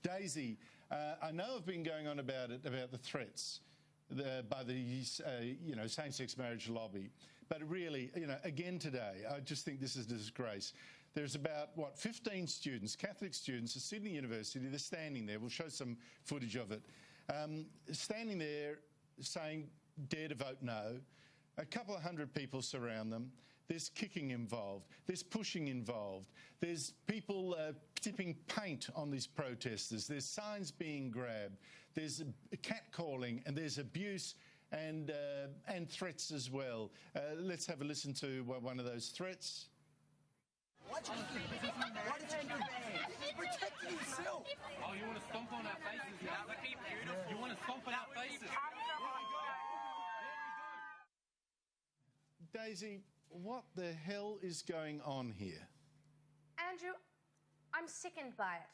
Daisy, I know I've been going on about the threats by the same-sex marriage lobby, but really, again today, I just think this is a disgrace. There's about, 15 students, Catholic students at Sydney University, they're standing there. We'll show some footage of it. Standing there saying, dare to vote no. A couple of hundred people surround them. There's kicking involved. There's pushing involved. There's people tipping paint on these protesters. There's signs being grabbed. There's catcalling, and there's abuse and threats as well. Let's have a listen to one of those threats. Why did you do that? Protect yourself. Oh, you want to stomp on our faces now? That would be beautiful. You want to stomp on our faces? Daisy, what the hell is going on here? Andrew, I'm sickened by it.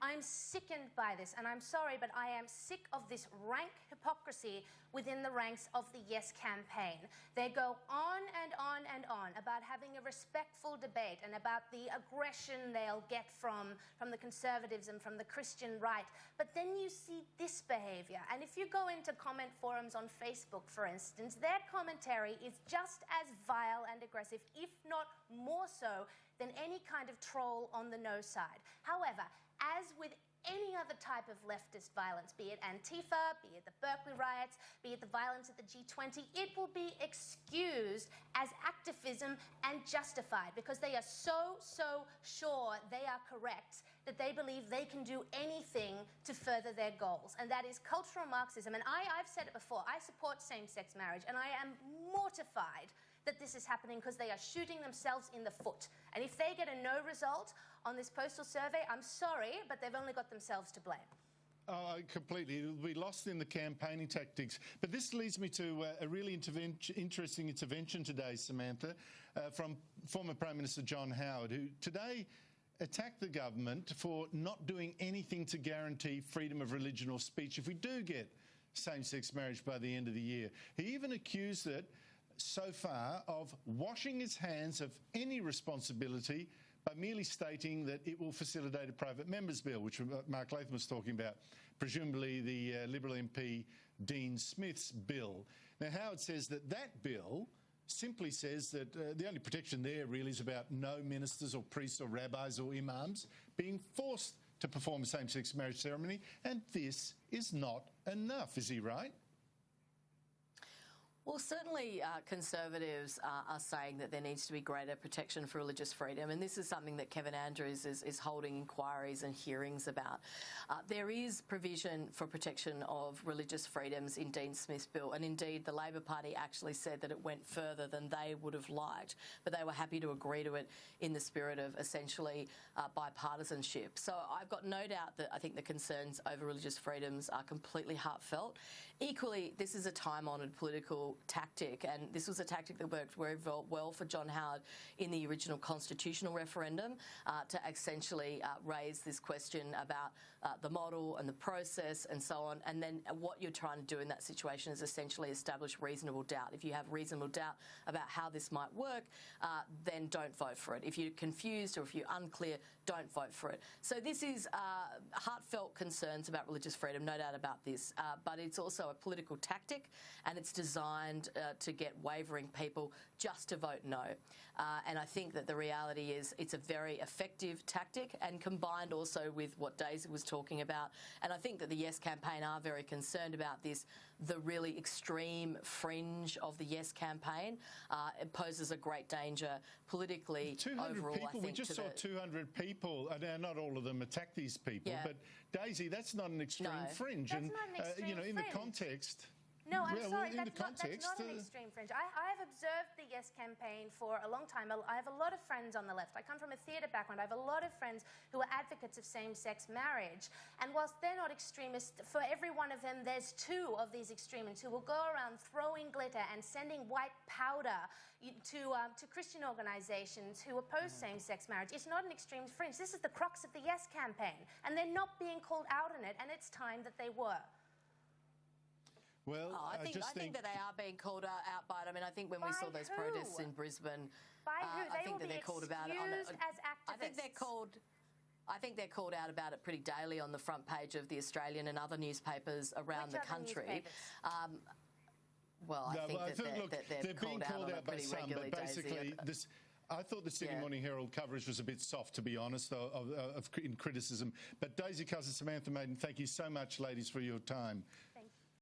I'm sickened by this, and I'm sorry, but I am sick of this rank hypocrisy within the ranks of the Yes campaign. They go on and on and on about having a respectful debate and about the aggression they'll get from the Conservatives and from the Christian right. But then you see this behaviour, and if you go into comment forums on Facebook, for instance, their commentary is just as vile and aggressive, if not more so, than any kind of troll on the no side. However, as with any other type of leftist violence, be it Antifa, be it the Berkeley riots, be it the violence at the G20, it will be excused as activism and justified because they are so sure they are correct that they believe they can do anything to further their goals. And that is cultural Marxism. And I've said it before, I support same-sex marriage, and I am mortified that this is happening because they are shooting themselves in the foot. And if they get a no result on this postal survey, I'm sorry, but they've only got themselves to blame. Oh, completely. It'll be lost in the campaigning tactics. But this leads me to a really interesting intervention today, Samantha, from former Prime Minister John Howard, who today attacked the government for not doing anything to guarantee freedom of religion or speech if we do get same-sex marriage by the end of the year. He even accused it so far of washing its hands of any responsibility by merely stating that it will facilitate a private members bill, which Mark Latham was talking about, presumably the Liberal MP Dean Smith's bill. Now, Howard says that that bill simply says that the only protection there really is about no ministers or priests or rabbis or imams being forced to perform a same-sex marriage ceremony, and this is not enough. Is he right? Well, certainly Conservatives are saying that there needs to be greater protection for religious freedom, and this is something that Kevin Andrews is holding inquiries and hearings about. There is provision for protection of religious freedoms in Dean Smith's bill, and indeed the Labor Party actually said that it went further than they would have liked, but they were happy to agree to it in the spirit of essentially bipartisanship. So I've got no doubt that I think the concerns over religious freedoms are completely heartfelt. Equally, this is a time-honoured political tactic, and this was a tactic that worked very well for John Howard in the original constitutional referendum to essentially raise this question about the model and the process and so on. And then what you're trying to do in that situation is essentially establish reasonable doubt. If you have reasonable doubt about how this might work, then don't vote for it. If you're confused or if you're unclear, don't vote for it. So this is heartfelt concerns about religious freedom, no doubt about this, but it's also a political tactic, and it's designed to get wavering people just to vote no. And I think that the reality is it's a very effective tactic, and combined also with what Daisy was talking about. And I think that the Yes campaign are very concerned about this. The really extreme fringe of the Yes campaign it poses a great danger politically. 200 overall, people. I think, we just saw 200 people. Now, not all of them attack these people, but Daisy, that's not an extreme fringe. That's not an extreme in fringe. the context. No, I'm sorry, that's not an extreme fringe. I have observed the Yes campaign for a long time. I have a lot of friends on the left. I come from a theatre background. I have a lot of friends who are advocates of same-sex marriage. And whilst they're not extremists, for every one of them, there's two of these extremists who will go around throwing glitter and sending white powder to Christian organisations who oppose same-sex marriage. It's not an extreme fringe. This is the crux of the Yes campaign. And they're not being called out on it, and it's time that they were. Well, I think that they are being called out by it. I mean, I think when we saw those protests in Brisbane, by who? I think that they're called about it. As activists. I think they're called. I think they're called out about it pretty daily on the front page of The Australian and other newspapers around the country. Well, I think that they're called out on it pretty regularly, basically, Daisy. I thought the Sydney Morning Herald coverage was a bit soft, to be honest, in criticism. But Daisy Cousin, Samantha Maiden, thank you so much, ladies, for your time.